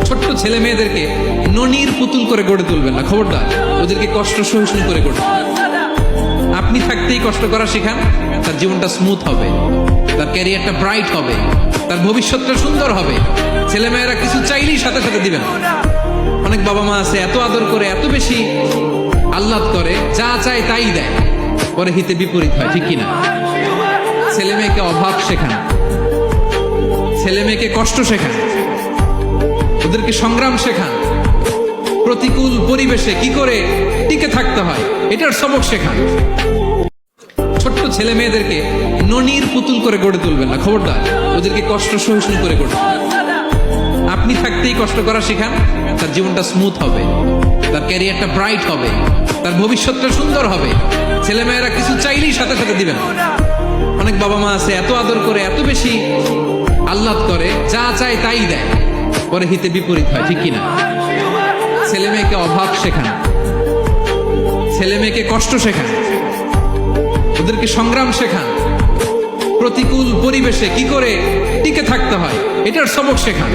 ছোট্ট ছেলে মেয়েদেরকে ননির পুতুল করে গড়ে তুলবেন না, খবরদার। ওদেরকে কষ্ট সহিষ্ণু করে গড়ে আপনি থাকতেই কষ্ট করা শেখান, তার জীবনটা স্মুথ হবে, তার ক্যারিয়ারটা ব্রাইট হবে, তার ভবিষ্যৎটা সুন্দর হবে। ছেলেমেয়েরা কিছু চাইলেই সাথে সাথে দিবেন। অনেক বাবা মা আছে এত আদর করে, এত বেশি আহ্লাদ করে, যা চায় তাই দেয়, পরে হিতে বিপরীত হয়, ঠিক কিনা? ছেলে মেয়েকে অভাব শেখান, ছেলে মেয়েকে কষ্ট শেখান, ওদেরকে সংগ্রাম শেখান, প্রতিকূল পরিবেশে কি করে টিকে থাকতে হয় এটার সবক শেখান। ছোট্ট ছেলে মেয়েদেরকে ননির পুতুল করে গড়ে তুলবেন না, খবরদার। ওদেরকে কষ্ট সহিষ্ণু করে গড়ে আপনি থাকতেই কষ্ট করা শেখান, তার জীবনটা স্মুথ হবে, তার ক্যারিয়ারটা ব্রাইট হবে, তার ভবিষ্যৎটা সুন্দর হবে। ছেলেমেয়েরা কিছু চাইলেই সাথে সাথে দিবেন। অনেক বাবা মা আছে এত আদর করে, এত বেশি আহ্লাদ করে, যা চায় তাই দেয়, পরে হিতে বিপরীত হয়, ঠিক কিনা? ছেলে মেয়েকে অভাব শেখান, ছেলে মেয়েকে কষ্ট শেখান, ওদেরকে সংগ্রাম শেখান, প্রতিকূল পরিবেশে কি করে টিকে থাকতে হয় এটার সবক শেখান।